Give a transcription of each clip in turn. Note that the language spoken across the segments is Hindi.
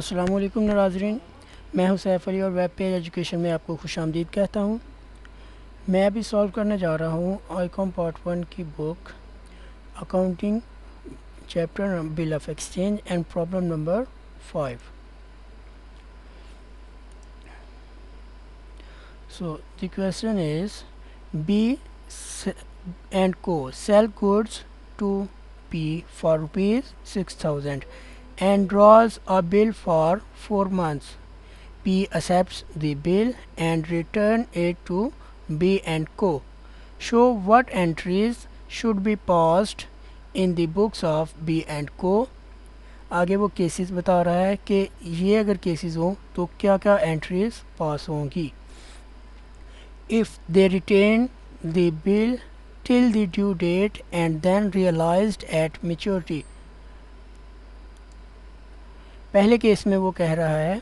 अस्सलाम वालेकुम नाज़रीन, मैं हूं सैफ अली और वेब पेज एजुकेशन में आपको खुशामदीद कहता हूं। मैं अभी सॉल्व करने जा रहा हूं आईकॉम पार्ट 1 की book accounting chapter bill of exchange and problem number 5। So the question is, B and Co sell goods to P for ₹6,000 and draws a bill for 4 months. P accepts the bill and return it to B and Co. Show what entries should be passed in the books of B and Co. आगे वो केसेस बता रहा है कि ये अगर केसेस हों तो क्या क्या एंट्रीज पास होंगी। If they retain the bill till the due date and then realized at maturity। पहले केस में वो कह रहा है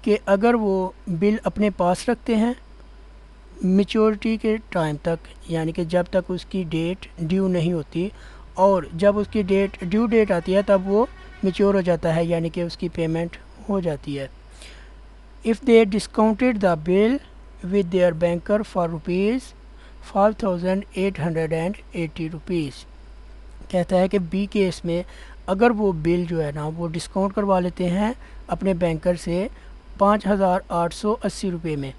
कि अगर वो बिल अपने पास रखते हैं मेच्योरिटी के टाइम तक, यानी कि जब तक उसकी डेट ड्यू नहीं होती, और जब उसकी ड्यू डेट आती है तब वो मेच्योर हो जाता है, यानी कि उसकी पेमेंट हो जाती है। If they discounted the bill with their banker for ₹5,880। कहता है कि बी केस में अगर वो बिल जो है ना वो डिस्काउंट करवा लेते हैं अपने बैंकर से 5,880 रुपये में।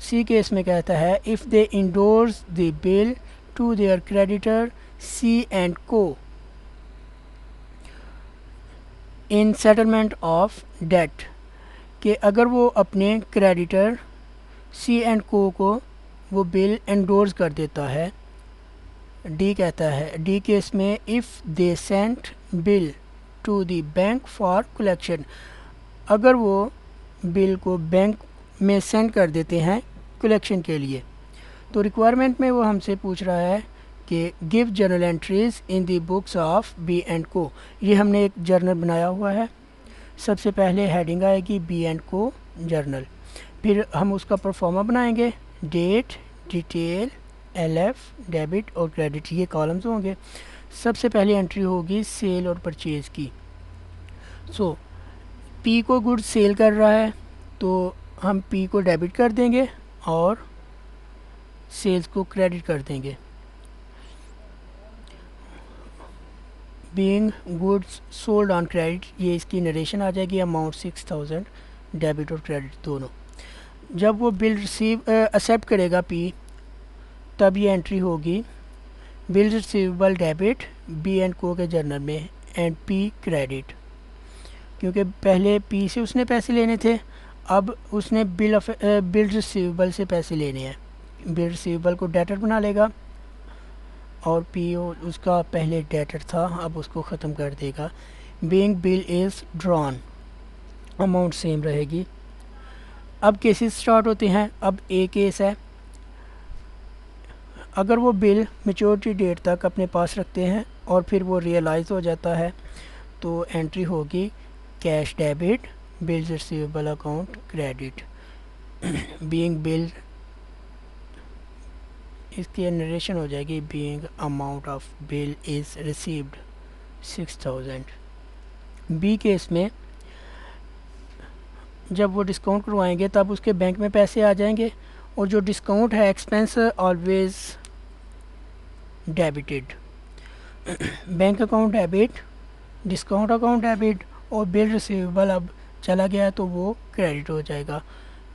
सी केस में कहता है if they endorse the bill to their creditor C and co in settlement of date, कि अगर वो अपने क्रेडिटर सी एंड को वो बिल एंडोर्स कर देता है। डी कहता है डी केस में if they sent bill to the bank for collection, अगर वो बिल को बैंक में सेंड कर देते हैं कलेक्शन के लिए। तो रिक्वायरमेंट में वो हमसे पूछ रहा है कि give journal entries in the books of B and co. ये हमने एक जर्नल बनाया हुआ है। सबसे पहले हेडिंग आएगी बी एंड को जर्नल, फिर हम उसका परफॉर्मा बनाएंगे, डेट, डिटेल, एलएफ, डेबिट और क्रेडिट, ये कॉलम्स होंगे। सबसे पहली एंट्री होगी सेल और परचेज़ की। सो पी को गुड्स सेल कर रहा है तो हम पी को डेबिट कर देंगे और सेल्स को क्रेडिट कर देंगे। Being goods sold on credit, ये इसकी नरेशन आ जाएगी। अमाउंट 6,000, डेबिट और क्रेडिट दोनों। जब वो बिल एक्सेप्ट करेगा पी, तब ये एंट्री होगी bill receivable debit B and co के जर्नल में एंड पी क्रेडिट, क्योंकि पहले पी से उसने पैसे लेने थे, अब उसने बिल रिसीवेबल से पैसे लेने हैं। बिल रिसीवेबल को डेटर बना लेगा और पी उसका पहले डेटर था, अब उसको ख़त्म कर देगा। Being bill is drawn, amount same रहेगी। अब केसेस स्टार्ट होते हैं। अब ए केस है, अगर वो बिल मेच्योरिटी डेट तक अपने पास रखते हैं और फिर वो रियलाइज़ हो जाता है तो एंट्री होगी cash debit bill receivable account credit. Being bill, इसकी नरेशन हो जाएगी being amount of bill is received 6,000। B case में जब वो डिस्काउंट करवाएंगे तब उसके बैंक में पैसे आ जाएंगे, और जो डिस्काउंट है expense always debited. Bank account debit, discount account debit और बिल रिसीवेबल अब चला गया तो वो क्रेडिट हो जाएगा।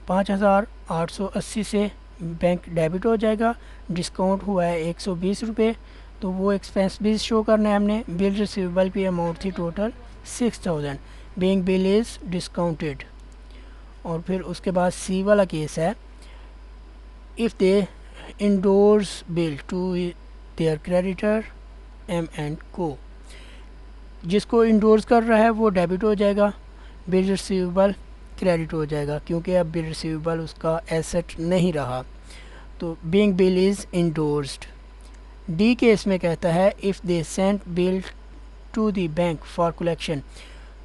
5,880 से बैंक डेबिट हो जाएगा। डिस्काउंट हुआ है 120 रुपये, तो वो एक्सपेंस भी शो करना है हमने। बिल रिसीवेबल की अमाउंट थी total 6,000, being bill is discounted. और फिर उसके बाद सी वाला केस है, if they endorse bill to their creditor M and co, जिसको इंडोर्स कर रहा है वो डेबिट हो जाएगा, बिल रिसीवेबल क्रेडिट हो जाएगा, क्योंकि अब बिल रिसीवेबल उसका एसेट नहीं रहा। तो being bill is endorsed. D case में कहता है if they sent bill to the bank for collection,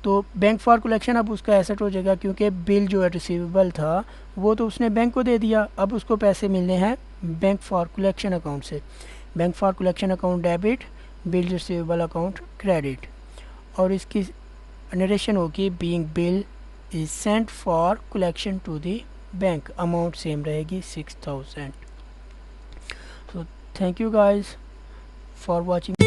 तो बैंक फॉर कलेक्शन अब उसका एसेट हो जाएगा, क्योंकि बिल जो है रिसीवेबल था वो तो उसने बैंक को दे दिया, अब उसको पैसे मिलने हैं बैंक फॉर कलेक्शन अकाउंट से। Bank for collection account debit, bill receivable account credit. और इसकी नरेशन होगी being bill is sent for collection to the bank, amount same रहेगी 6000. So thank you guys for watching.